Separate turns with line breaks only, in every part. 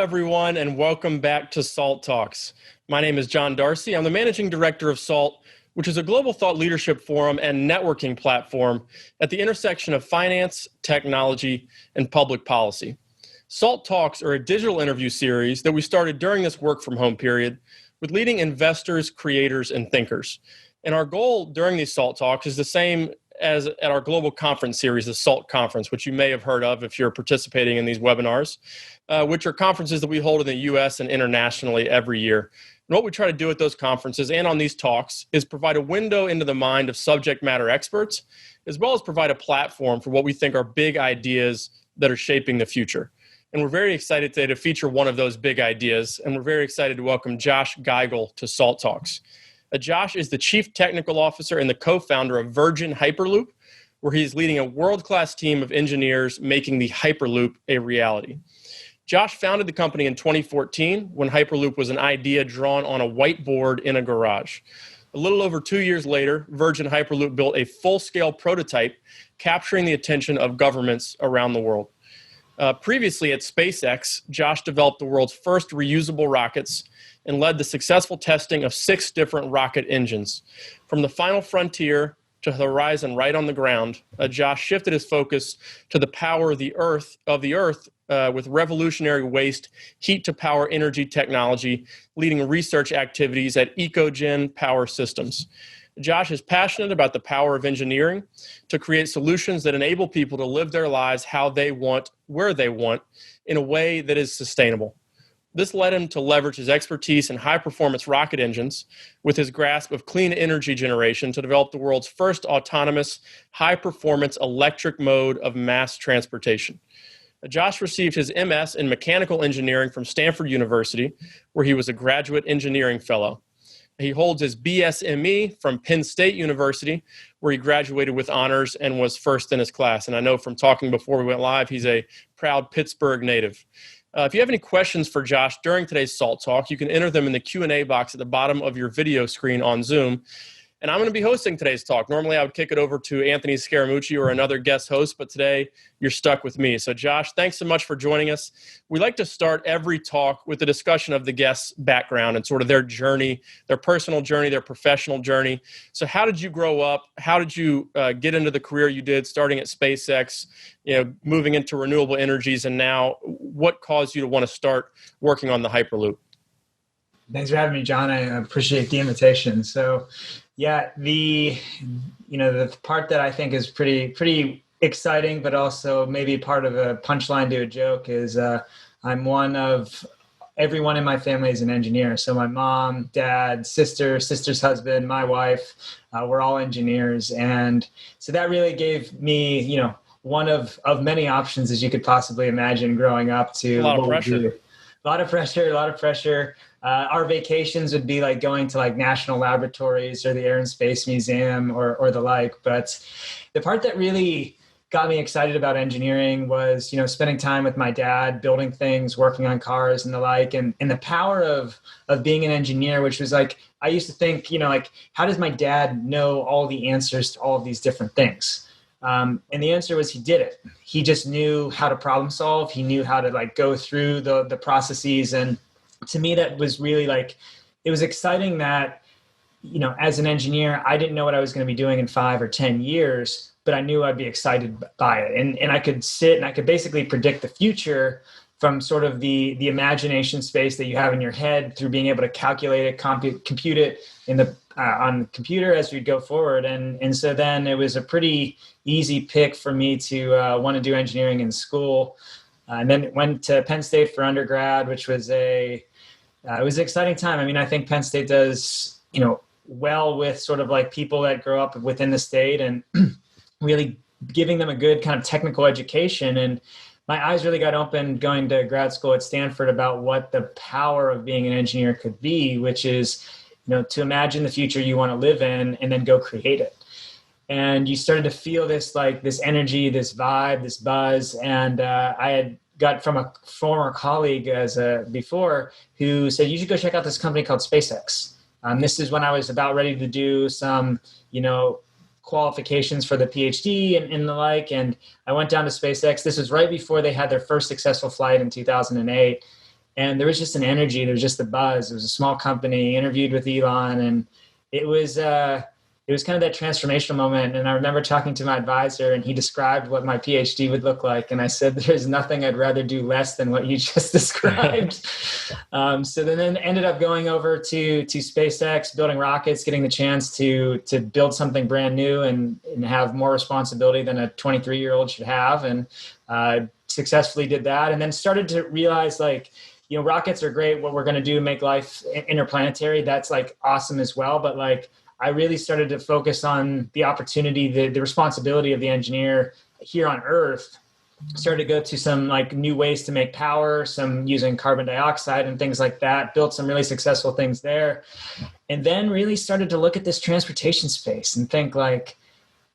everyone, and welcome back to SALT Talks. My name is John Darsie. I'm the managing director of SALT, which is a global thought leadership forum and networking platform at the intersection of finance, technology, and public policy. SALT Talks are a digital interview series that we started during this work from home period with leading investors, creators, and thinkers. And our goal during these SALT Talks is the same as at our global conference series, the SALT Conference, which you may have heard of if you're participating in these webinars, which are conferences that we hold in the U.S. and internationally every year. And what we try to do at those conferences and on these talks is provide a window into the mind of subject matter experts, as well as provide a platform for what we think are big ideas that are shaping the future. And we're very excited today to feature one of those big ideas, and we're very excited to welcome Josh Giegel to SALT Talks. Josh is the Chief Technical Officer and the co-founder of Virgin Hyperloop, where he's leading a world-class team of engineers making the Hyperloop a reality. Josh founded the company in 2014 when Hyperloop was an idea drawn on a whiteboard in a garage. A little over 2 years later, Virgin Hyperloop built a full-scale prototype capturing the attention of governments around the world. Previously at SpaceX, Josh developed the world's first reusable rockets and led the successful testing of 6 different rocket engines. From the final frontier to the horizon right on the ground, Josh shifted his focus to the power of the Earth with revolutionary waste heat-to-power energy technology, leading research activities at EcoGen Power Systems. Josh is passionate about the power of engineering to create solutions that enable people to live their lives how they want, where they want, in a way that is sustainable. This led him to leverage his expertise in high-performance rocket engines with his grasp of clean energy generation to develop the world's first autonomous, high-performance electric mode of mass transportation. Josh received his MS in mechanical engineering from Stanford University, where he was a graduate engineering fellow. He holds his BSME from Penn State University, where he graduated with honors and was first in his class. And I know from talking before we went live, he's a proud Pittsburgh native. If you have any questions for Josh during today's SALT Talk, you can enter them in the Q&A box at the bottom of your video screen on Zoom. And I'm going to be hosting today's talk. Normally, I would kick it over to Anthony Scaramucci or another guest host, but today you're stuck with me. So Josh, thanks so much for joining us. We like to start every talk with a discussion of the guest's background and sort of their journey, their personal journey, their professional journey. So how did you grow up? How did you get into the career you did, starting at SpaceX, moving into renewable energies, and now what caused you to want to start working on the Hyperloop?
Thanks for having me, John. I appreciate the invitation. So, yeah, the part that I think is pretty exciting, but also maybe part of a punchline to a joke is I'm one of everyone in my family is an engineer. So my mom, dad, sister's husband, my wife, we're all engineers, and so that really gave me, one of many options as you could possibly imagine growing up to
a lot of pressure.
A lot of pressure. Our vacations would be like going to like national laboratories or the Air and Space Museum or the like. But the part that really got me excited about engineering was, spending time with my dad, building things, working on cars and the like, and the power of being an engineer, which was like, I used to think, how does my dad know all the answers to all of these different things? And the answer was he did it. He just knew how to problem solve. He knew how to go through the processes. And to me, that was really it was exciting that, as an engineer, I didn't know what I was going to be doing in 5 or 10 years, but I knew I'd be excited by it. And I could sit and I could basically predict the future from sort of the imagination space that you have in your head through being able to calculate it, compute it on the computer as we go forward. And so then it was a pretty easy pick for me to want to do engineering in school. And then went to Penn State for undergrad, which was it was an exciting time. I mean, I think Penn State does, well with sort of people that grow up within the state and really giving them a good kind of technical education. And my eyes really got opened going to grad school at Stanford about what the power of being an engineer could be, which is, to imagine the future you want to live in and then go create it. And you started to feel this energy, this vibe, this buzz. And I had got from a former colleague before who said, you should go check out this company called SpaceX. This is when I was about ready to do some, qualifications for the PhD and the like. And I went down to SpaceX. This was right before they had their first successful flight in 2008. And there was just an energy, there was just the buzz. It was a small company, interviewed with Elon, and it was kind of that transformational moment. And I remember talking to my advisor, and he described what my PhD would look like. And I said, there's nothing I'd rather do less than what you just described. So then ended up going over to SpaceX, building rockets, getting the chance to build something brand new and have more responsibility than a 23-year-old should have. And successfully did that. And then started to realize, like, rockets are great. What we're going to do, make life interplanetary, that's like awesome as well. But like, I really started to focus on the opportunity, the responsibility of the engineer here on Earth. Started to go to some like new ways to make power, some using carbon dioxide and things like that, built some really successful things there. And then really started to look at this transportation space and think like,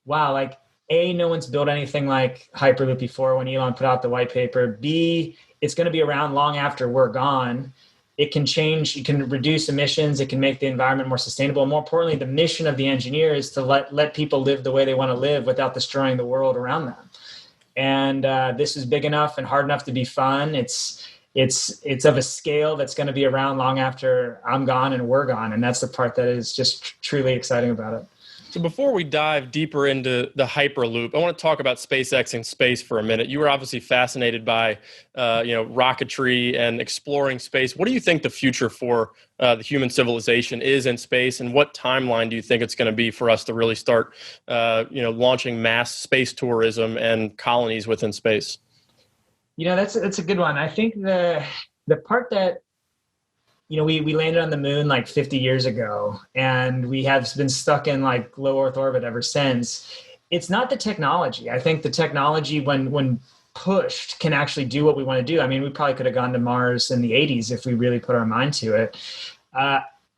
wow, like A, no one's built anything like Hyperloop before when Elon put out the white paper. B, it's going to be around long after we're gone. It can change, it can reduce emissions, it can make the environment more sustainable. And more importantly, the mission of the engineer is to let people live the way they want to live without destroying the world around them. And this is big enough and hard enough to be fun. It's of a scale that's going to be around long after I'm gone and we're gone. And that's the part that is just truly exciting about it.
So before we dive deeper into the Hyperloop, I want to talk about SpaceX and space for a minute. You were obviously fascinated by, rocketry and exploring space. What do you think the future for the human civilization is in space, and what timeline do you think it's going to be for us to really start, launching mass space tourism and colonies within space?
That's a good one. I think the part that we landed on the moon like 50 years ago, and we have been stuck in like low Earth orbit ever since. It's not the technology. I think the technology, when pushed, can actually do what we want to do. I mean, we probably could have gone to Mars in the 80s if we really put our mind to it.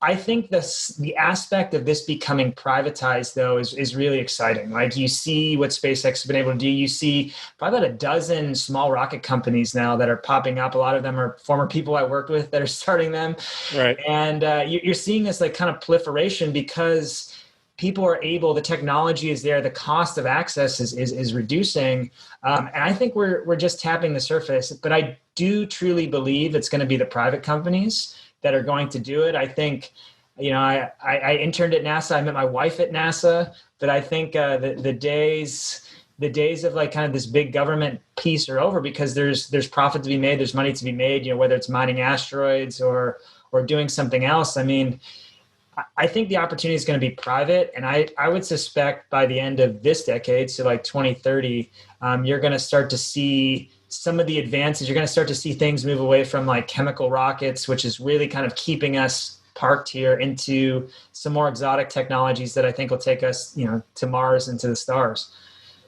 I think the aspect of this becoming privatized, though, is really exciting. Like, you see what SpaceX has been able to do. You see probably about a dozen small rocket companies now that are popping up. A lot of them are former people I worked with that are starting them.
Right.
And you're seeing this like kind of proliferation because people are able, the technology is there, the cost of access is reducing. And I think we're just tapping the surface. But I do truly believe it's going to be the private companies that are going to do it. I think, I interned at NASA. I met my wife at NASA, but I think the days of like kind of this big government piece are over, because there's profit to be made, there's money to be made, whether it's mining asteroids or doing something else. I mean, I think the opportunity is going to be private, and I would suspect by the end of this decade, so like 2030, you're going to start to see some of the advances. You're going to start to see things move away from like chemical rockets, which is really kind of keeping us parked here, into some more exotic technologies that I think will take us, to Mars and to the stars.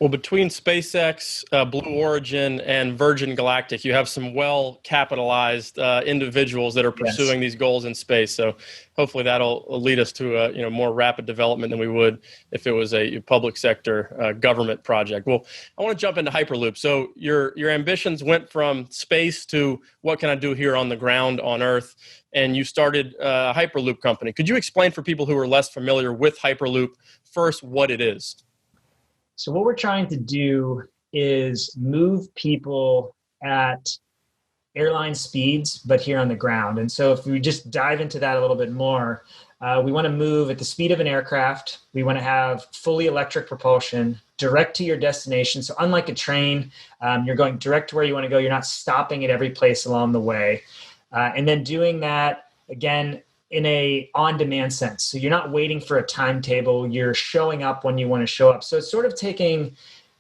Well, between SpaceX, Blue Origin, and Virgin Galactic, you have some well-capitalized individuals that are pursuing these goals in space. So hopefully that'll lead us to a more rapid development than we would if it was a public sector government project. Well, I want to jump into Hyperloop. So your ambitions went from space to what can I do here on the ground on Earth, and you started a Hyperloop company. Could you explain for people who are less familiar with Hyperloop first what it is?
So what we're trying to do is move people at airline speeds, but here on the ground. And so if we just dive into that a little bit more, we want to move at the speed of an aircraft. We want to have fully electric propulsion, direct to your destination. So unlike a train, you're going direct to where you want to go. You're not stopping at every place along the way. And then doing that, again, in a on-demand sense. So you're not waiting for a timetable, you're showing up when you want to show up. So it's sort of taking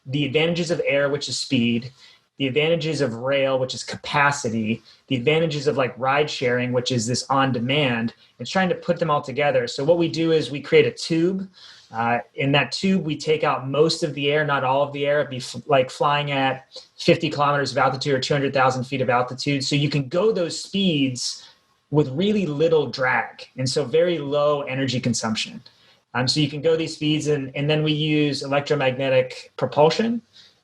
the advantages of air, which is speed, the advantages of rail, which is capacity, the advantages of like ride sharing, which is this on-demand, and trying to put them all together. So what we do is we create a tube. In that tube, we take out most of the air, not all of the air. It'd be like flying at 50 kilometers of altitude or 200,000 feet of altitude. So you can go those speeds with really little drag, and so very low energy consumption. So you can go these speeds, and then we use electromagnetic propulsion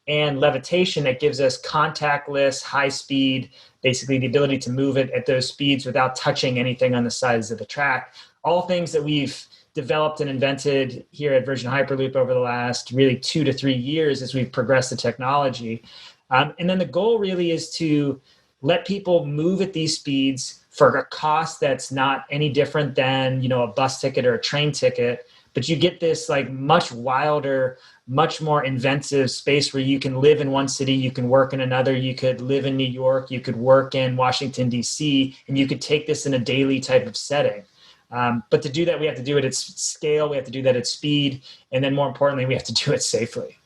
and levitation that gives us contactless, high speed, basically the ability to move it at those speeds without touching anything on the sides of the track. All things that we've developed and invented here at Virgin Hyperloop over the last really 2 to 3 years as we've progressed the technology. And then the goal really is to let people move at these speeds for a cost that's not any different than, a bus ticket or a train ticket, but you get this like much wilder, much more inventive space where you can live in one city, you can work in another, you could live in New York, you could work in Washington, D.C., and you could take this in a daily type of setting. But to do that, we have to do it at scale, we have to do that at speed, and then more importantly, we have to do it safely.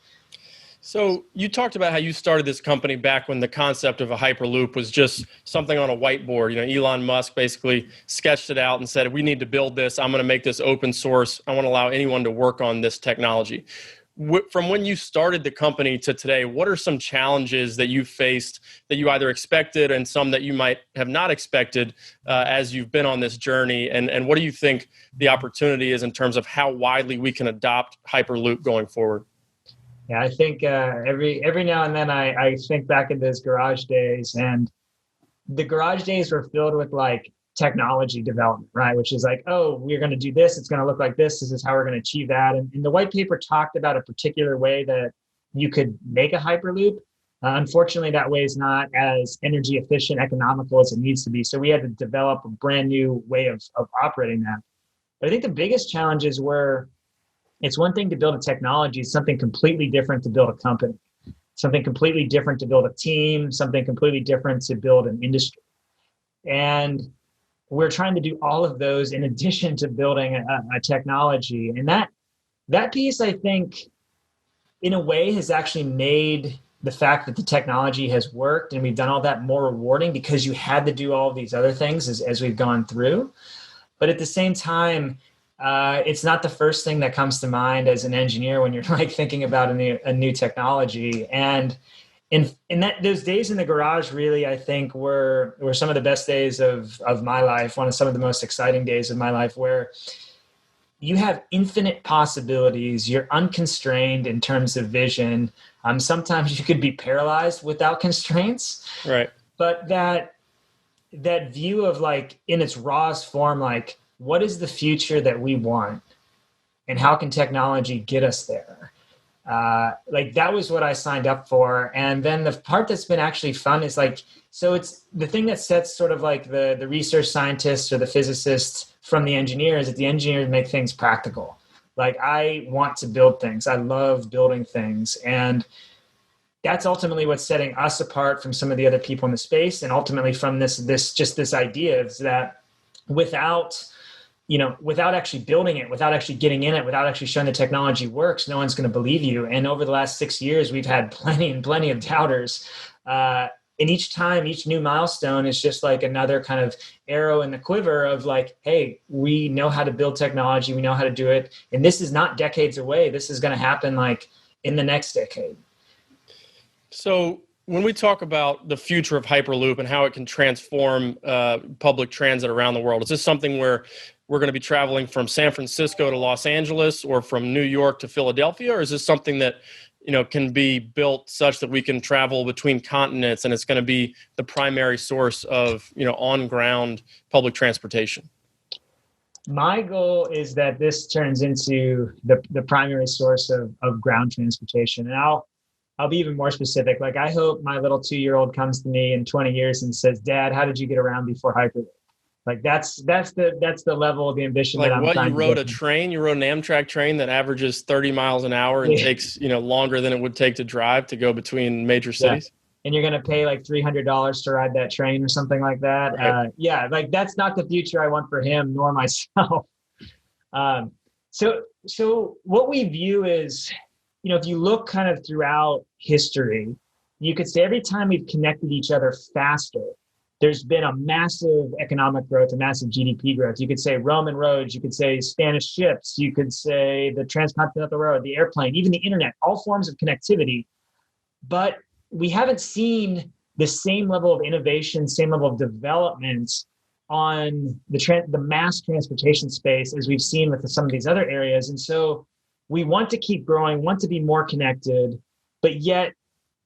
So you talked about how you started this company back when the concept of a Hyperloop was just something on a whiteboard. Elon Musk basically sketched it out and said, we need to build this. I'm going to make this open source. I want to allow anyone to work on this technology. From when you started the company to today, what are some challenges that you faced that you either expected and some that you might have not expected as you've been on this journey? And what do you think the opportunity is in terms of how widely we can adopt Hyperloop going forward?
Yeah, I think every now and then I think back in those garage days, and the garage days were filled with like technology development, right? Which is like, oh, we're going to do this. It's going to look like this. This is how we're going to achieve that. And the white paper talked about a particular way that you could make a Hyperloop. Unfortunately, that way is not as energy efficient, economical as it needs to be. So we had to develop a brand new way of operating that. But I think the biggest challenges were, it's one thing to build a technology, it's something completely different to build a company, something completely different to build a team, something completely different to build an industry. And we're trying to do all of those in addition to building a technology. And that piece, I think, in a way has actually made the fact that the technology has worked and we've done all that more rewarding, because you had to do all of these other things as we've gone through. But at the same time, it's not the first thing that comes to mind as an engineer when you're like thinking about a new technology. And in those days in the garage, really, I think were some of the best days of my life. Some of the most exciting days of my life, where you have infinite possibilities. You're unconstrained in terms of vision. Sometimes you could be paralyzed without constraints.
Right.
But that view of like in its rawest form, like, what is the future that we want and how can technology get us there? Like that was what I signed up for. And then the part that's been actually fun is like, so it's the thing that sets sort of like the research scientists or the physicists from the engineers, that the engineers make things practical. Like I want to build things. I love building things. And that's ultimately what's setting us apart from some of the other people in the space. And ultimately from this idea is that without actually building it, without actually getting in it, without actually showing the technology works, no one's going to believe you. And over the last 6 years, we've had plenty of doubters. And each time, each new milestone is just like another kind of arrow in the quiver of like, hey, we know how to build technology. We know how to do it. And this is not decades away. This is going to happen like in the next decade.
So when we talk about the future of Hyperloop and how it can transform public transit around the world, is this something where we're going to be traveling from San Francisco to Los Angeles or from New York to Philadelphia? Or is this something that, can be built such that we can travel between continents and it's going to be the primary source of, on-ground public transportation?
My goal is that this turns into the primary source of ground transportation. And I'll be even more specific. Like I hope my little 2-year-old comes to me in 20 years and says, "Dad, how did you get around before Hyperloop?" Like that's the level of the ambition
like
that I'm
what
trying
you rode a train, you rode an Amtrak train that averages 30 miles an hour and takes, longer than it would take to drive to go between major cities.
Yeah. And you're going to pay like $300 to ride that train or something like that. Right. Like that's not the future I want for him nor myself. So what we view is, if you look kind of throughout history, you could say every time we've connected each other faster, there's been a massive economic growth, a massive GDP growth. You could say Roman roads, you could say Spanish ships, you could say the transcontinental road, the airplane, even the internet, all forms of connectivity. But we haven't seen the same level of innovation, same level of development on the mass transportation space as we've seen with some of these other areas. And so we want to keep growing, want to be more connected, but yet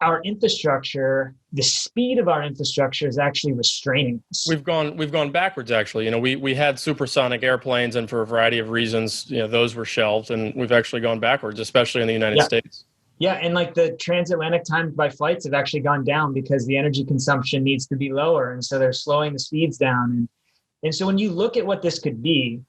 our infrastructure, the speed of our infrastructure is actually restraining us.
We've gone backwards, actually. We had supersonic airplanes, and for a variety of reasons, those were shelved, and we've actually gone backwards, especially in the United States.
Yeah, and like the transatlantic times by flights have actually gone down because the energy consumption needs to be lower, and so they're slowing the speeds down. And so when you look at what this could be,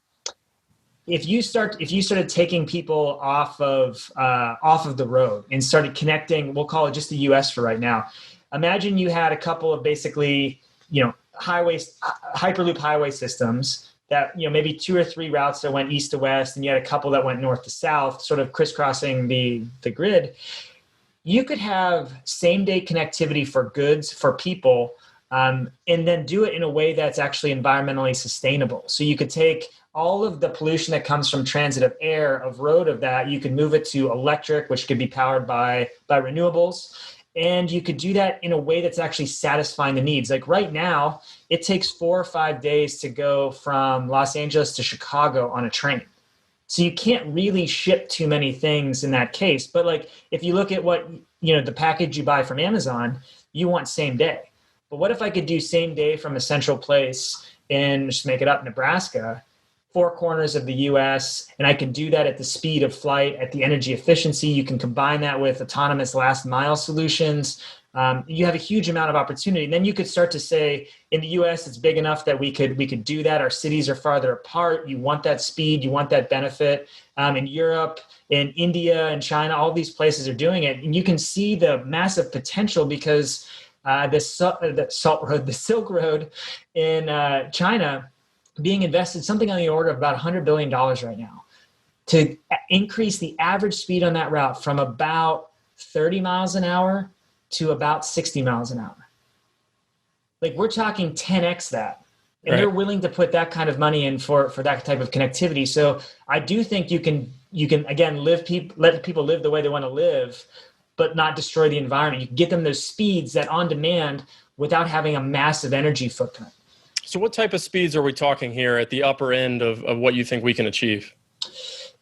if you started taking people off of the road and started connecting, we'll call it just the U.S. for right now. Imagine you had a couple of basically, hyperloop highway systems that, maybe 2 or 3 routes that went east to west, and you had a couple that went north to south, sort of crisscrossing the grid. You could have same day connectivity for goods, for people, and then do it in a way that's actually environmentally sustainable. So you could take all of the pollution that comes from transit of air, of road, of that, you could move it to electric, which could be powered by renewables. And you could do that in a way that's actually satisfying the needs. Like right now, it takes 4 or 5 days to go from Los Angeles to Chicago on a train. So you can't really ship too many things in that case. But like, if you look at what, the package you buy from Amazon, you want same day. But what if I could do same day from a central place in, just make it up, Nebraska, 4 corners of the US, and I can do that at the speed of flight, at the energy efficiency. You can combine that with autonomous last mile solutions. You have a huge amount of opportunity. And then you could start to say, in the US, it's big enough that we could do that. Our cities are farther apart. You want that speed, you want that benefit. In Europe, in India, and China, all these places are doing it. And you can see the massive potential because the Silk Road in China being invested something on the order of about $100 billion right now to increase the average speed on that route from about 30 miles an hour to about 60 miles an hour. Like, we're talking 10x that. And they're willing to put that kind of money in for that type of connectivity. So I do think you can again let people live the way they want to live, but not destroy the environment. You can get them those speeds that on demand without having a massive energy footprint.
So what type of speeds are we talking here at the upper end of what you think we can achieve?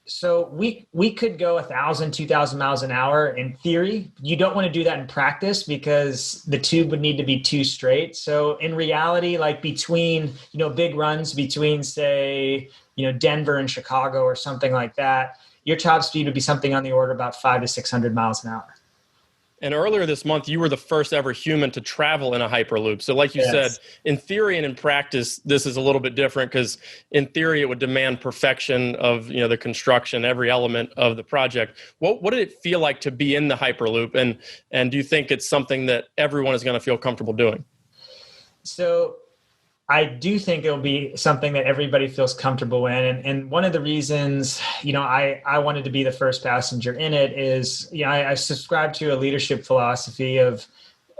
So we could go 1,000, 2,000 miles an hour in theory. You don't want to do that in practice because the tube would need to be too straight. So in reality, like between, big runs between, say, Denver and Chicago or something like that, your top speed would be something on the order of about 500 to 600 miles an hour.
And earlier this month, you were the first ever human to travel in a Hyperloop. So like you said, in theory and in practice, this is a little bit different because in theory, it would demand perfection of the construction, every element of the project. What did it feel like to be in the Hyperloop? And do you think it's something that everyone is going to feel comfortable doing?
So I do think it'll be something that everybody feels comfortable in. And one of the reasons, I wanted to be the first passenger in it is, I subscribe to a leadership philosophy of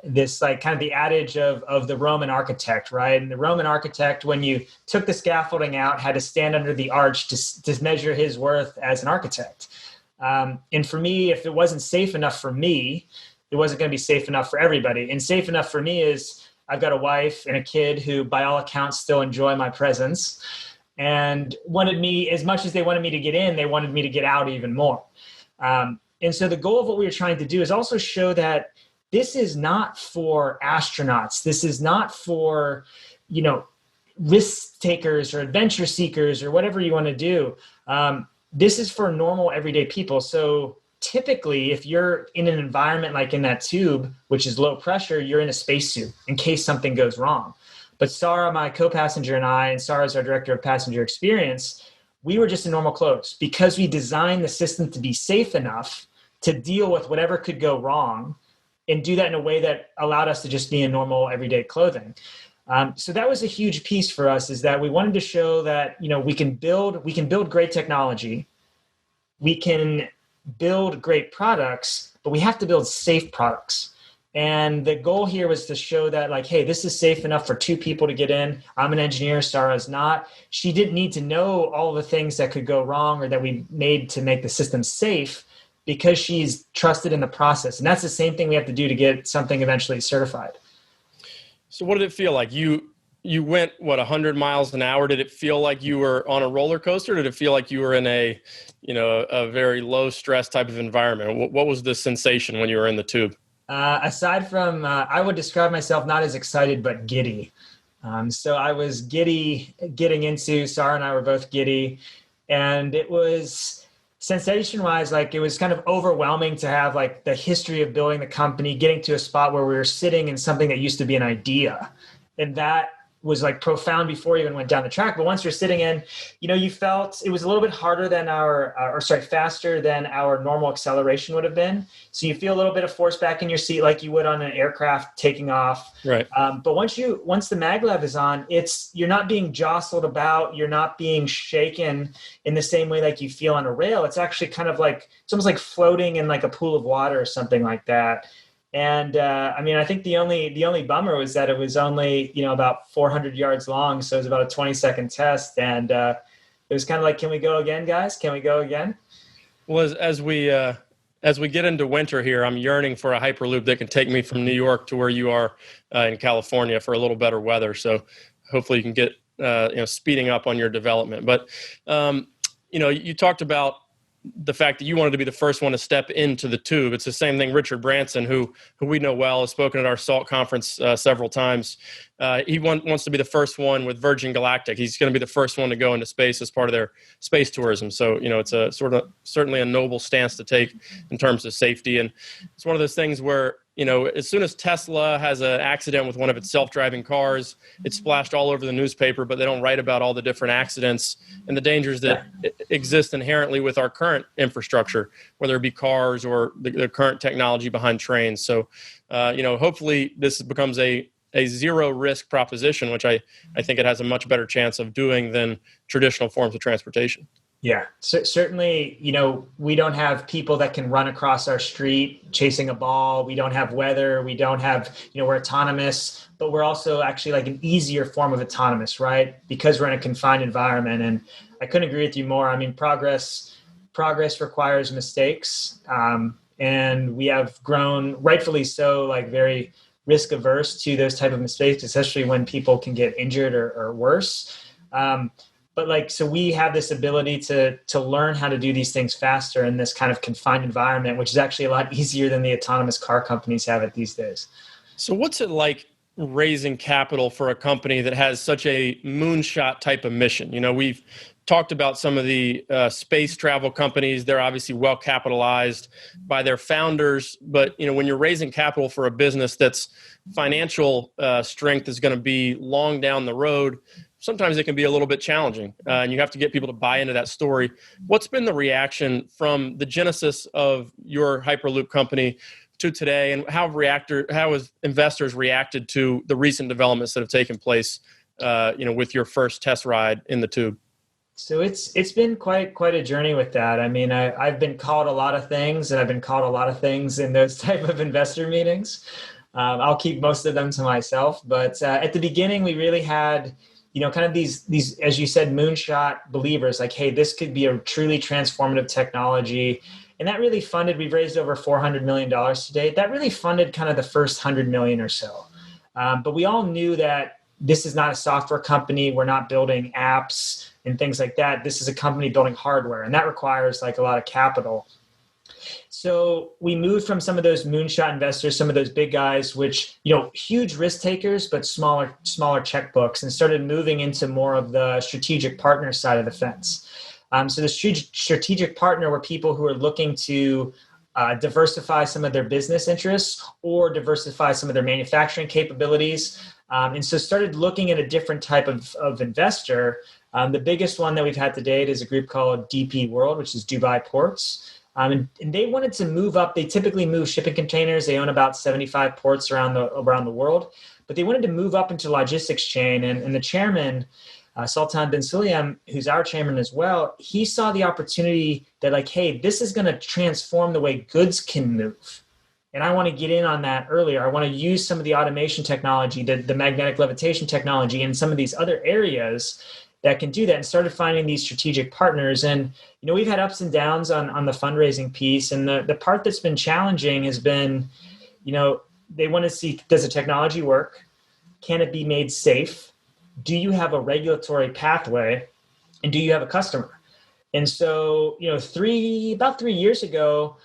this, like kind of the adage of the Roman architect, right? And the Roman architect, when you took the scaffolding out, had to stand under the arch to measure his worth as an architect. And for me, if it wasn't safe enough for me, it wasn't going to be safe enough for everybody. And safe enough for me is, I've got a wife and a kid who, by all accounts, still enjoy my presence and wanted me, as much as they wanted me to get in, they wanted me to get out even more. And so the goal of what we were trying to do is also show that this is not for astronauts. This is not for, risk takers or adventure seekers or whatever you want to do. This is for normal, everyday people. So typically, if you're in an environment like in that tube, which is low pressure, you're in a spacesuit in case something goes wrong. But Sarah, my co-passenger, and I, and Sarah's our director of passenger experience, we were just in normal clothes because we designed the system to be safe enough to deal with whatever could go wrong and do that in a way that allowed us to just be in normal everyday clothing. So that was a huge piece for us, is that we wanted to show that, we can build great technology. We can build great products, but we have to build safe products. And the goal here was to show that, like, hey, this is safe enough for 2 people to get in. I'm an engineer, Sarah's not. She didn't need to know all the things that could go wrong or that we made to make the system safe because she's trusted in the process. And that's the same thing we have to do to get something eventually certified.
So what did it feel like? You went, 100 miles an hour? Did it feel like you were on a roller coaster? Or did it feel like you were in a very low stress type of environment? What was the sensation when you were in the tube?
Aside from, I would describe myself not as excited, but giddy. So I was giddy getting into, Sarah and I were both giddy. And it was sensation wise, like it was kind of overwhelming to have like the history of building the company, getting to a spot where we were sitting in something that used to be an idea. And that was like profound before you even went down the track. But once you're sitting in, you felt it was a little bit harder than faster than our normal acceleration would have been. So you feel a little bit of force back in your seat like you would on an aircraft taking off.
Right.
But once the maglev is on, you're not being jostled about, you're not being shaken in the same way like you feel on a rail. It's actually kind of like, it's almost like floating in like a pool of water or something like that. And I think the only bummer was that it was only about 400 yards long, so it was about a 20-second test, and it was kind of like, can we go again, guys? Can we go again?
Well, as we get into winter here, I'm yearning for a Hyperloop that can take me from New York to where you are in California for a little better weather. So hopefully you can get speeding up on your development. But you talked about the fact that you wanted to be the first one to step into the tube. It's the same thing. Richard Branson, who we know well, has spoken at our SALT conference several times. He wants to be the first one with Virgin Galactic. He's going to be the first one to go into space as part of their space tourism. So, it's a certainly a noble stance to take in terms of safety. And it's one of those things where, as soon as Tesla has an accident with one of its self-driving cars, it's splashed all over the newspaper, but they don't write about all the different accidents and the dangers that exist inherently with our current infrastructure, whether it be cars or the current technology behind trains. So, hopefully this becomes a zero risk proposition, which I think it has a much better chance of doing than traditional forms of transportation.
Yeah, certainly, we don't have people that can run across our street chasing a ball. We don't have weather. We don't have, we're autonomous, but we're also actually like an easier form of autonomous, right? Because we're in a confined environment. And I couldn't agree with you more. I mean, progress requires mistakes. And we have grown, rightfully so, like very risk averse to those type of mistakes, especially when people can get injured or worse. But so we have this ability to learn how to do these things faster in this kind of confined environment, which is actually a lot easier than the autonomous car companies have it these days.
So what's it like raising capital for a company that has such a moonshot type of mission? We've talked about some of the space travel companies. They're obviously well capitalized by their founders, but when you're raising capital for a business that's financial strength is going to be long down the road, sometimes it can be a little bit challenging, and you have to get people to buy into that story. What's been the reaction from the genesis of your Hyperloop company to today, and how have investors reacted to the recent developments that have taken place, with your first test ride in the tube?
So it's been quite a journey with that. I mean, I've been called a lot of things, and I've been called a lot of things in those type of investor meetings. I'll keep most of them to myself, but at the beginning, we really had kind of these, as you said, moonshot believers, like, hey, this could be a truly transformative technology. And that really funded, we've raised over $400 million to date. That really funded kind of the first 100 million or so. But we all knew that this is not a software company. We're not building apps and things like that. This is a company building hardware, and that requires like a lot of capital. So we moved from some of those moonshot investors, some of those big guys, which, huge risk takers, but smaller checkbooks, and started moving into more of the strategic partner side of the fence. So the strategic partner were people who are looking to diversify some of their business interests or diversify some of their manufacturing capabilities. And so started looking at a different type of investor. The biggest one that we've had to date is a group called DP World, which is Dubai Ports. And they wanted to move up. They typically move shipping containers. They own about 75 ports around the world, but they wanted to move up into logistics chain. And the chairman, Sultan bin Sulayem, who's our chairman as well, he saw the opportunity that like, hey, this is going to transform the way goods can move. And I want to get in on that earlier. I want to use some of the automation technology, the magnetic levitation technology, and some of these other areas that can do that, and started finding these strategic partners. And, we've had ups and downs on the fundraising piece. And the part that's been challenging has been, they want to see, does the technology work? Can it be made safe? Do you have a regulatory pathway? And do you have a customer? And so, about 3 years ago,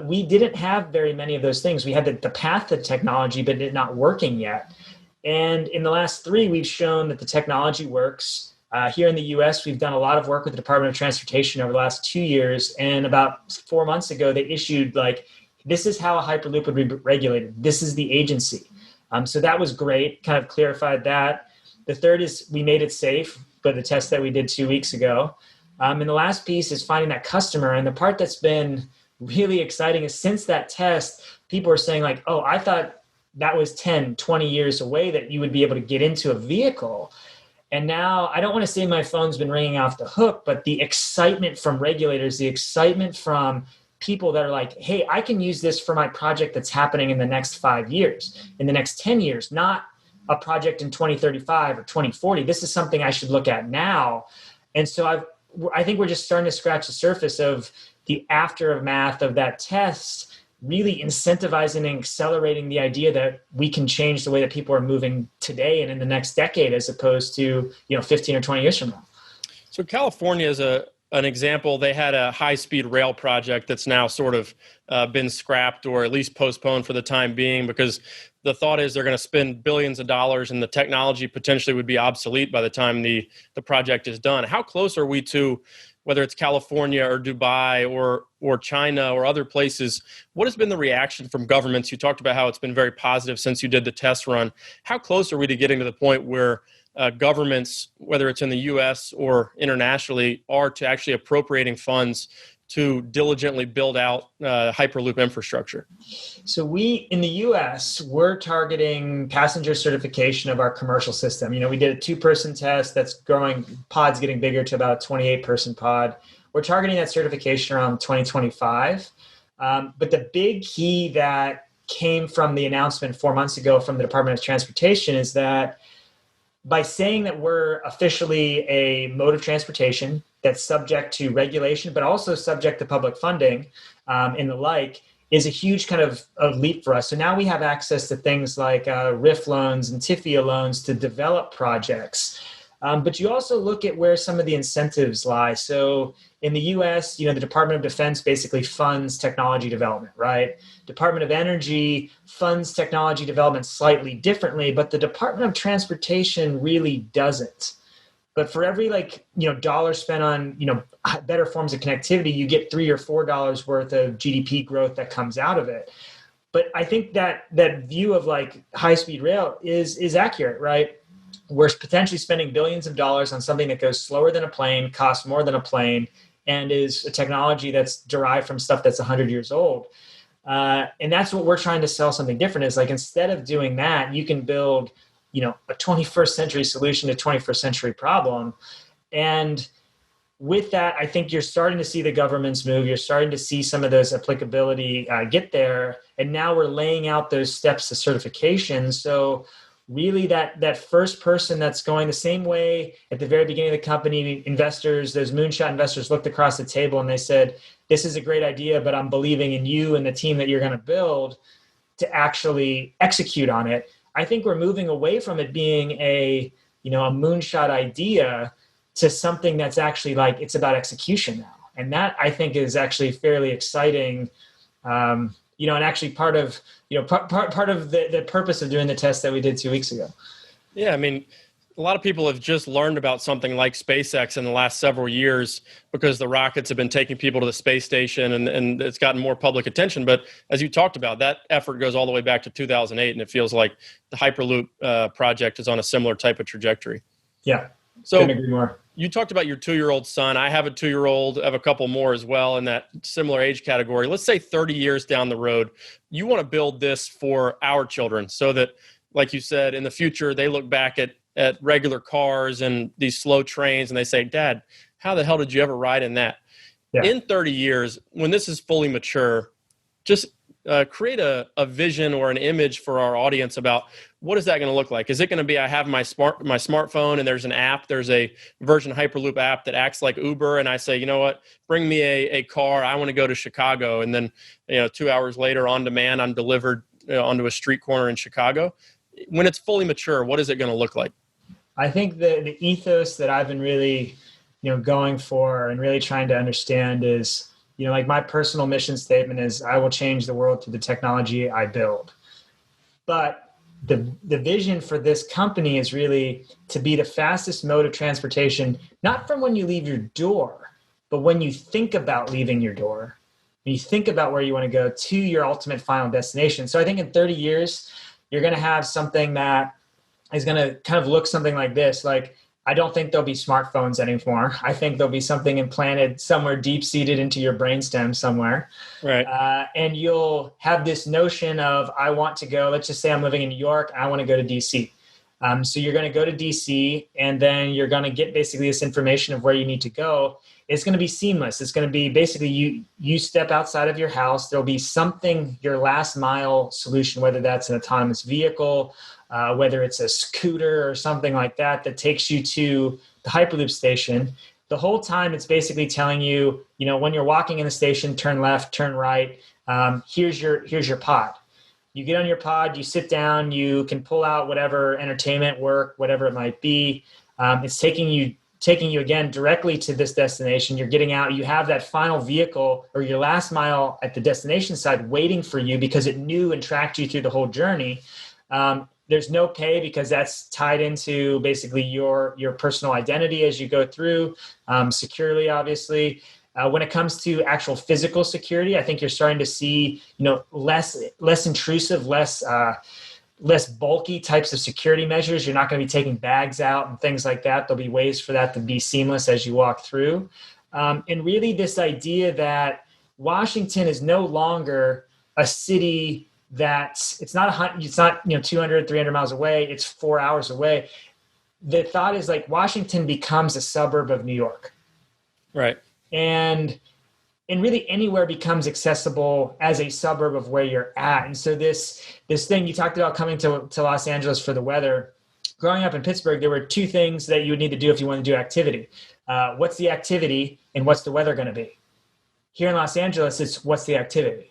we didn't have very many of those things. We had the path to technology, but it not working yet. And in the last 3, we've shown that the technology works. Here in the US, we've done a lot of work with the Department of Transportation over the last 2 years. And about 4 months ago, they issued this is how a Hyperloop would be regulated. This is the agency. So that was great, kind of clarified that. The third is we made it safe, but the test that we did 2 weeks ago. And the last piece is finding that customer. And the part that's been really exciting is since that test, people are saying oh, I thought that was 10, 20 years away that you would be able to get into a vehicle. And now I don't want to say my phone's been ringing off the hook, but the excitement from regulators, the excitement from people that are hey, I can use this for my project that's happening in the next 5 years, in the next 10 years, not a project in 2035 or 2040. This is something I should look at now. And so I think we're just starting to scratch the surface of the aftermath of that test, really incentivizing and accelerating the idea that we can change the way that people are moving today and in the next decade, as opposed to 15 or 20 years from now.
So California is an example. They had a high-speed rail project that's now sort of been scrapped or at least postponed for the time being, because the thought is they're going to spend billions of dollars and the technology potentially would be obsolete by the time the project is done. How close are we to, whether it's California or Dubai or China or other places, what has been the reaction from governments? You talked about how it's been very positive since you did the test run. How close are we to getting to the point where governments, whether it's in the U.S. or internationally, are to actually appropriating funds to diligently build out Hyperloop infrastructure?
So in the U.S., we're targeting passenger certification of our commercial system. We did a 2-person test that's growing, pods getting bigger to about a 28-person pod. We're targeting that certification around 2025. But the big key that came from the announcement 4 months ago from the Department of Transportation is that by saying that we're officially a mode of transportation that's subject to regulation, but also subject to public funding and the like, is a huge kind of leap for us. So now we have access to things like RIF loans and TIFIA loans to develop projects. But you also look at where some of the incentives lie. So in the US, the Department of Defense basically funds technology development, right? Department of Energy funds technology development slightly differently, but the Department of Transportation really doesn't. But for every dollar spent on, better forms of connectivity, you get $3 or $4 worth of GDP growth that comes out of it. But I think that view of high-speed rail is accurate, right? We're potentially spending billions of dollars on something that goes slower than a plane, costs more than a plane, and is a technology that's derived from stuff that's 100 years old. And that's what we're trying to sell something different is instead of doing that, you can build, a 21st century solution to 21st century problem. And with that, I think you're starting to see the governments move. You're starting to see some of those applicability get there. And now we're laying out those steps to certification. So really that first person that's going the same way at the very beginning of the company, investors, those moonshot investors looked across the table and they said, this is a great idea, but I'm believing in you and the team that you're going to build to actually execute on it. I think we're moving away from it being a moonshot idea to something that's actually it's about execution now. And that I think is actually fairly exciting. And actually part of the purpose of doing the test that we did 2 weeks ago.
Yeah. I mean, a lot of people have just learned about something like SpaceX in the last several years because the rockets have been taking people to the space station and it's gotten more public attention. But as you talked about, that effort goes all the way back to 2008. And it feels like the Hyperloop project is on a similar type of trajectory.
Yeah.
So
couldn't agree more.
You talked about your 2-year-old son. I have a 2-year-old. I have a couple more as well in that similar age category. Let's say 30 years down the road, you want to build this for our children so that, like you said, in the future, they look back at regular cars and these slow trains and they say, Dad, how the hell did you ever ride in that? Yeah. In 30 years, when this is fully mature, just create a vision or an image for our audience about what is that going to look like? Is it going to be I have my smartphone and there's an app, there's a Virgin Hyperloop app that acts like Uber, and I say, you know what, bring me a car, I want to go to Chicago, and then 2 hours later on demand I'm delivered onto a street corner in Chicago. When it's fully mature, what is it going to look like?
I think the ethos that I've been really going for and really trying to understand is my personal mission statement is I will change the world through the technology I build. But the vision for this company is really to be the fastest mode of transportation, not from when you leave your door, but when you think about leaving your door, when you think about where you want to go to your ultimate final destination. So I think in 30 years, you're going to have something that is going to kind of look something like this. Like, I don't think there'll be smartphones anymore. I think there'll be something implanted somewhere deep-seated into your brainstem somewhere.
Right.
And you'll have this notion of, I want to go, let's just say I'm living in New York, I want to go to DC. So you're going to go to DC, and then you're going to get basically this information of where you need to go. It's going to be seamless. It's going to be basically you step outside of your house. There'll be something, your last mile solution, whether that's an autonomous vehicle, whether it's a scooter or something like that, that takes you to the Hyperloop station. The whole time it's basically telling you, when you're walking in the station, turn left, turn right. Here's your pod. You get on your pod, you sit down, you can pull out whatever entertainment, work, whatever it might be. It's taking you again directly to this destination. You're getting out, you have that final vehicle or your last mile at the destination side waiting for you because it knew and tracked you through the whole journey. There's no pay because that's tied into basically your personal identity as you go through, securely, obviously. When it comes to actual physical security, I think you're starting to see, less intrusive, less bulky types of security measures. You're not going to be taking bags out and things like that. There'll be ways for that to be seamless as you walk through. And really this idea that Washington is no longer a city it's not 200, 300 miles away. It's 4 hours away. The thought is like Washington becomes a suburb of New York.
Right.
And really anywhere becomes accessible as a suburb of where you're at. And so this thing you talked about coming to Los Angeles for the weather. Growing up in Pittsburgh, there were two things that you would need to do if you want to do activity. What's the activity and what's the weather going to be? Here in Los Angeles, it's what's the activity?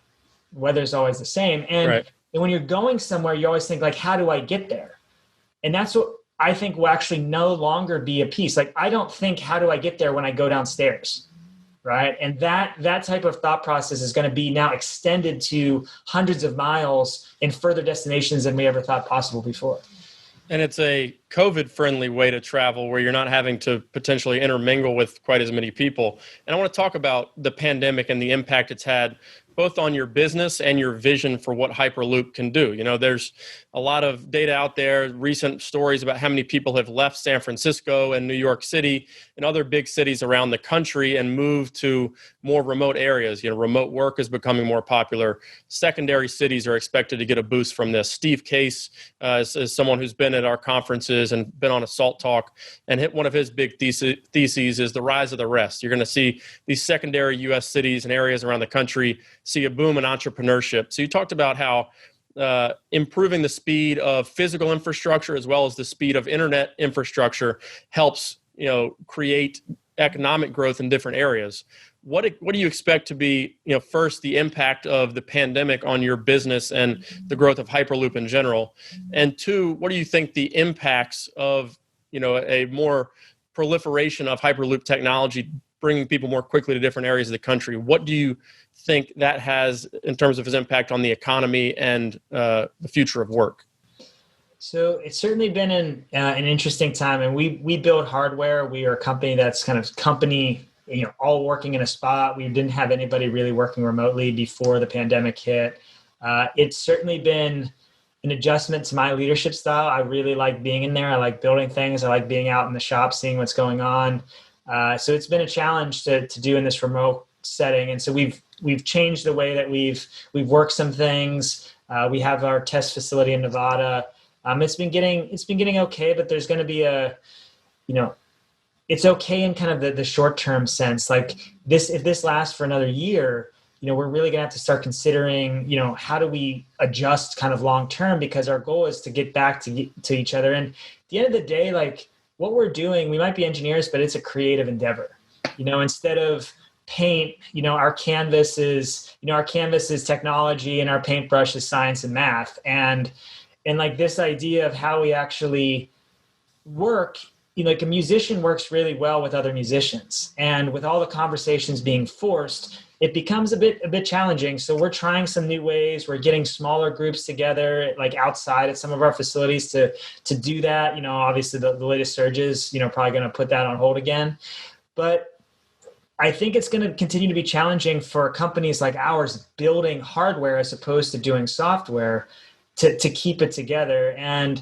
Weather's always the same. And when you're going somewhere, you always think like, how do I get there? And that's what I think will actually no longer be a piece. Like, I don't think, how do I get there when I go downstairs? Right. And that type of thought process is going to be now extended to hundreds of miles in further destinations than we ever thought possible before.
And it's a COVID-friendly way to travel where you're not having to potentially intermingle with quite as many people. And I want to talk about the pandemic and the impact it's had both on your business and your vision for what Hyperloop can do. There's a lot of data out there, recent stories about how many people have left San Francisco and New York City and other big cities around the country and moved to more remote areas. Remote work is becoming more popular. Secondary cities are expected to get a boost from this. Steve Case is someone who's been at our conferences and been on a SALT Talk, and one of his big theses is the rise of the rest. You're going to see these secondary U.S. cities and areas around the country see a boom in entrepreneurship. So you talked about how improving the speed of physical infrastructure as well as the speed of internet infrastructure helps, create economic growth in different areas. What do you expect to be, first, the impact of the pandemic on your business and the growth of Hyperloop in general? And two, what do you think the impacts of, a more proliferation of Hyperloop technology bringing people more quickly to different areas of the country? What do you think that has in terms of its impact on the economy and the future of work?
So it's certainly been an interesting time, and we build hardware. We are a company that's all working in a spot. We didn't have anybody really working remotely before the pandemic hit. It's certainly been an adjustment to my leadership style. I really like being in there. I like building things. I like being out in the shop, seeing what's going on. So it's been a challenge to do in this remote setting. And so we've changed the way that we've worked some things. We have our test facility in Nevada. It's been getting okay, but there's going to be it's okay in kind of the short-term sense. Like this, if this lasts for another year, we're really going to have to start considering, how do we adjust kind of long-term, because our goal is to get back to each other. And at the end of the day, like what we're doing, we might be engineers, but it's a creative endeavor. Instead of paint, our canvas is technology and our paintbrush is science and math. And like this idea of how we actually work, like a musician works really well with other musicians. And with all the conversations being forced, it becomes a bit challenging. So we're trying some new ways. We're getting smaller groups together, like outside at some of our facilities to do that. Obviously the latest surges, probably going to put that on hold again. But I think it's going to continue to be challenging for companies like ours building hardware as opposed to doing software to keep it together. And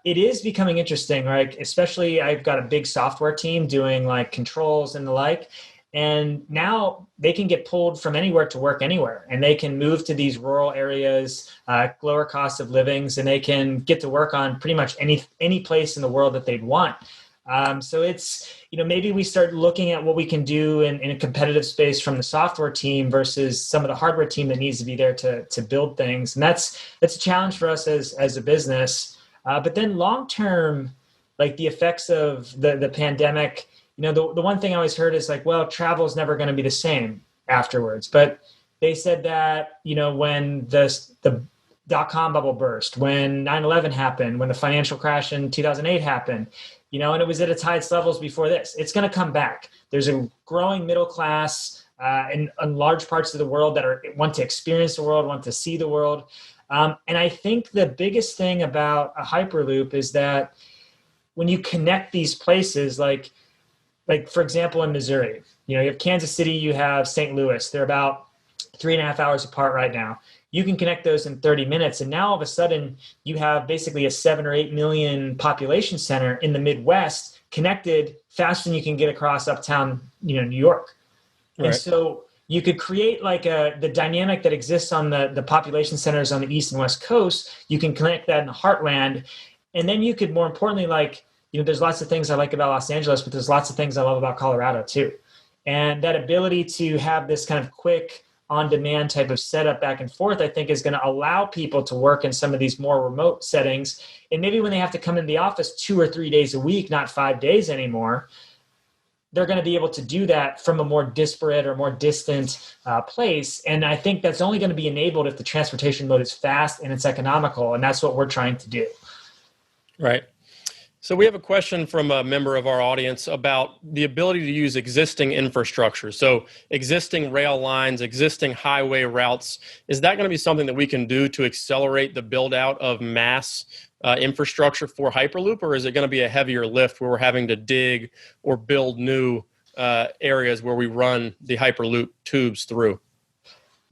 it is becoming interesting, right? Especially I've got a big software team doing like controls and the like. And now they can get pulled from anywhere to work anywhere, and they can move to these rural areas, lower cost of livings, and they can get to work on pretty much any place in the world that they'd want. So it's, maybe we start looking at what we can do in a competitive space from the software team versus some of the hardware team that needs to be there to build things. And that's a challenge for us as a business. But then long term, like the effects of the pandemic, the one thing I always heard is like, well, travel is never going to be the same afterwards. But they said that, when the dot-com bubble burst, when 9/11 happened, when the financial crash in 2008 happened, and it was at its highest levels before this, it's going to come back. There's a growing middle class in large parts of the world that want to experience the world, want to see the world. And I think the biggest thing about a Hyperloop is that when you connect these places, like for example, in Missouri, you have Kansas City, you have St. Louis. They're about 3.5 hours apart right now. You can connect those in 30 minutes. And now all of a sudden you have basically a 7 or 8 million population center in the Midwest connected faster than you can get across uptown, New York. Right. And so you could create like the dynamic that exists on the population centers on the East and West Coast. You can connect that in the heartland. And then you could, more importantly, there's lots of things I like about Los Angeles, but there's lots of things I love about Colorado too. And that ability to have this kind of quick on-demand type of setup back and forth, I think is going to allow people to work in some of these more remote settings. And maybe when they have to come into the office 2 or 3 days a week, not 5 days anymore, they're going to be able to do that from a more disparate or more distant place. And I think that's only going to be enabled if the transportation mode is fast and it's economical. And that's what we're trying to do.
Right. So we have a question from a member of our audience about the ability to use existing infrastructure. So existing rail lines, existing highway routes, is that going to be something that we can do to accelerate the build out of mass infrastructure for Hyperloop, or is it going to be a heavier lift where we're having to dig or build new areas where we run the Hyperloop tubes through?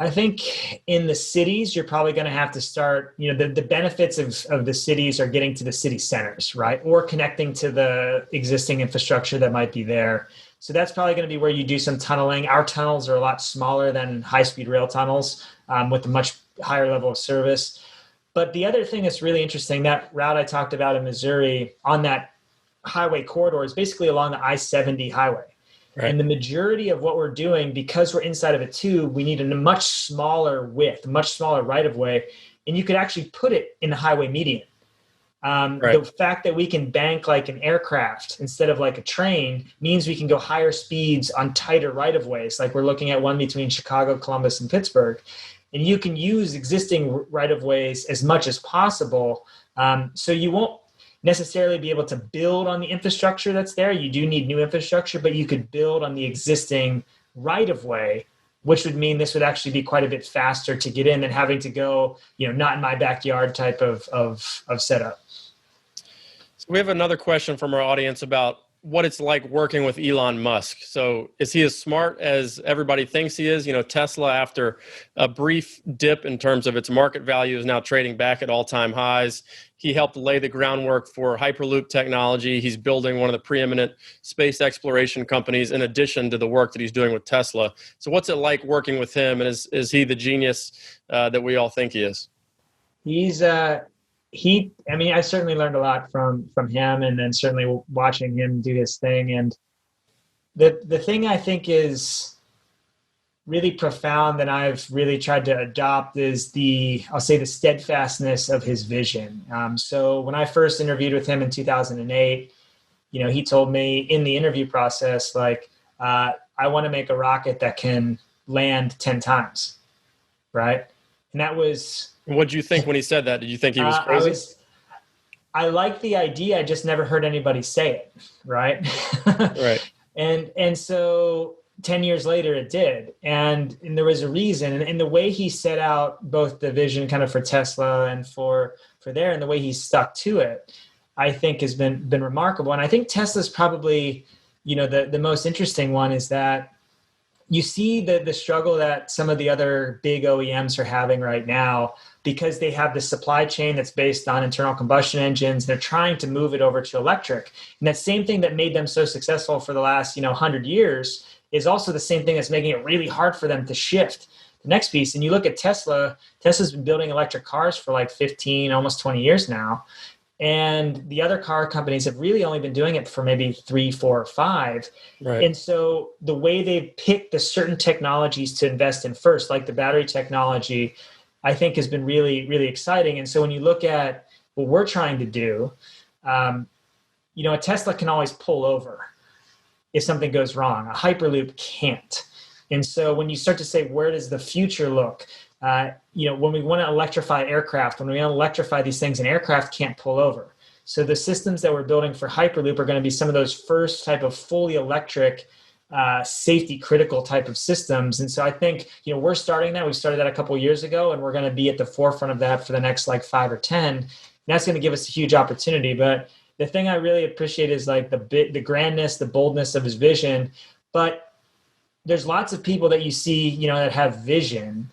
I think in the cities, you're probably going to have to start, the benefits of the cities are getting to the city centers, right? Or connecting to the existing infrastructure that might be there. So that's probably going to be where you do some tunneling. Our tunnels are a lot smaller than high-speed rail tunnels with a much higher level of service. But the other thing that's really interesting, that route I talked about in Missouri on that highway corridor is basically along the I-70 highway. Right. And the majority of what we're doing, because we're inside of a tube, we need a much smaller width, much smaller right-of-way, and you could actually put it in the highway median. Right. The fact that we can bank like an aircraft instead of like a train means we can go higher speeds on tighter right-of-ways, like we're looking at one between Chicago, Columbus, and Pittsburgh. And you can use existing right-of-ways as much as possible, so you won't necessarily be able to build on the infrastructure that's there. You do need new infrastructure, but you could build on the existing right-of-way, which would mean this would actually be quite a bit faster to get in than having to go, not in my backyard type of setup.
So we have another question from our audience about what it's like working with Elon Musk. So is he as smart as everybody thinks he is? Tesla, after a brief dip in terms of its market value, is now trading back at all-time highs. He helped lay the groundwork for Hyperloop technology. He's building one of the preeminent space exploration companies in addition to the work that he's doing with Tesla. So what's it like working with him? And is he the genius that we all think he is?
I certainly learned a lot from him, and then certainly watching him do his thing. And the thing I think is really profound that I've really tried to adopt is the steadfastness of his vision. So when I first interviewed with him in 2008, he told me in the interview process, I want to make a rocket that can land 10 times. Right. And that was...
What did you think when he said that? Did you think he was crazy?
I like the idea. I just never heard anybody say it. Right.
Right.
And so 10 years later it did. And there was a reason. And the way he set out both the vision kind of for Tesla and for there, and the way he stuck to it, I think has been remarkable. And I think Tesla's probably, the most interesting one is that you see the struggle that some of the other big OEMs are having right now, because they have the supply chain that's based on internal combustion engines. They're trying to move it over to electric. And that same thing that made them so successful for the last, 100 years is also the same thing that's making it really hard for them to shift the next piece. And you look at Tesla. Tesla's been building electric cars for like 15, almost 20 years now. And the other car companies have really only been doing it for maybe 3, 4, or 5. Right. And so the way they've picked the certain technologies to invest in first, like the battery technology, I think has been really, really exciting. And so when you look at what we're trying to do, a Tesla can always pull over if something goes wrong. A Hyperloop can't. And so when you start to say, where does the future look? When we want to electrify aircraft, when we want to electrify these things, an aircraft can't pull over. So the systems that we're building for Hyperloop are going to be some of those first type of fully electric, safety critical type of systems. And so I think, we're starting that. We started that a couple of years ago, and we're going to be at the forefront of that for the next 5 or 10. And that's going to give us a huge opportunity. But the thing I really appreciate is the grandness, the boldness of his vision. But there's lots of people that you see, that have vision.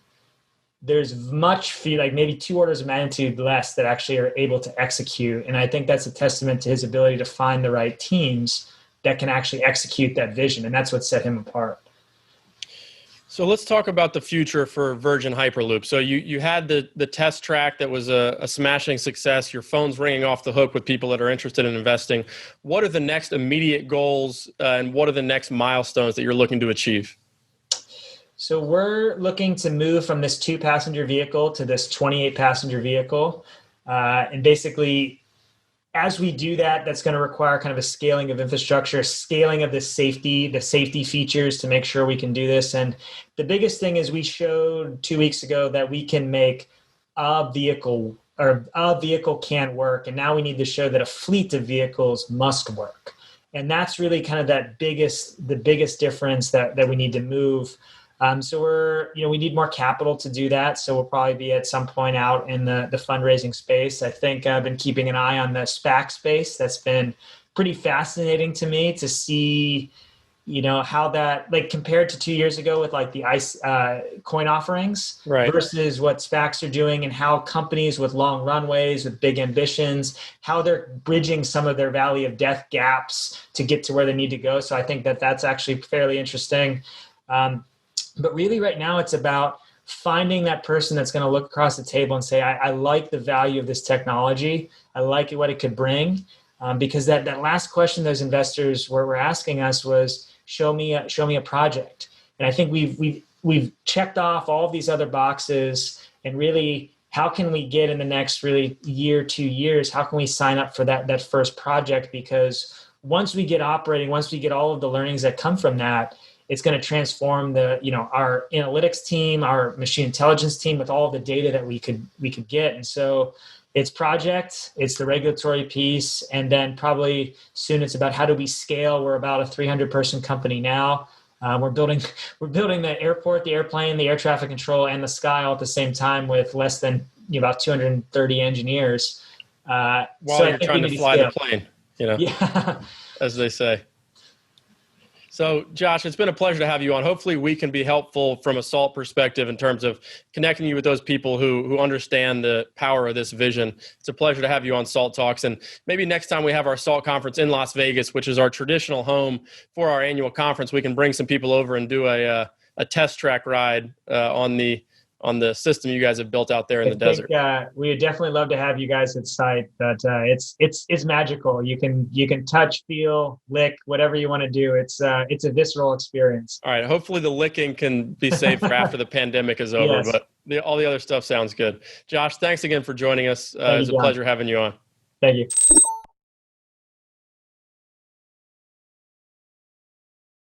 There's maybe 2 orders of magnitude less that actually are able to execute. And I think that's a testament to his ability to find the right teams that can actually execute that vision. And that's what set him apart.
So let's talk about the future for Virgin Hyperloop. So you had the test track that was a smashing success. Your phone's ringing off the hook with people that are interested in investing. What are the next immediate goals and what are the next milestones that you're looking to achieve?
So we're looking to move from this 2-passenger vehicle to this 28-passenger vehicle. And basically, as we do that, that's going to require kind of a scaling of infrastructure, scaling of the safety features to make sure we can do this. And the biggest thing is we showed 2 weeks ago that we can make a vehicle can work. And now we need to show that a fleet of vehicles must work. And that's really kind of the biggest difference that we need to move. So we need more capital to do that. So we'll probably be at some point out in the fundraising space. I think I've been keeping an eye on the SPAC space. That's been pretty fascinating to me to see, how that compared to 2 years ago with the ICE coin offerings, right, versus what SPACs are doing and how companies with long runways, with big ambitions, how they're bridging some of their valley of death gaps to get to where they need to go. So I think that's actually fairly interesting. But really right now it's about finding that person that's going to look across the table and say, I like the value of this technology. I like what it could bring. Because that last question those investors were asking us was, show me a project. And I think we've checked off all of these other boxes, and really, how can we get in the next really year, 2 years, how can we sign up for that first project? Because once we get operating, once we get all of the learnings that come from that, it's going to transform our analytics team, our machine intelligence team with all the data that we could get. And so it's project, it's the regulatory piece, and then probably soon it's about how do we scale. We're about a 300-person company now. We're building the airport, the airplane, the air traffic control, and the sky all at the same time with less than about 230 engineers.
While you're trying to fly the plane,
yeah,
as they say. So, Josh, it's been a pleasure to have you on. Hopefully we can be helpful from a SALT perspective in terms of connecting you with those people who understand the power of this vision. It's a pleasure to have you on SALT Talks. And maybe next time we have our SALT conference in Las Vegas, which is our traditional home for our annual conference, we can bring some people over and do a test track ride on the system you guys have built out there in the desert.
We would definitely love to have you guys at site, but it's magical. You can touch, feel, lick, whatever you want to do. It's a visceral experience.
All right. Hopefully the licking can be saved for after the pandemic is over, yes. But all the other stuff sounds good. Josh, thanks again for joining us. It was a pleasure having you on.
Thank you.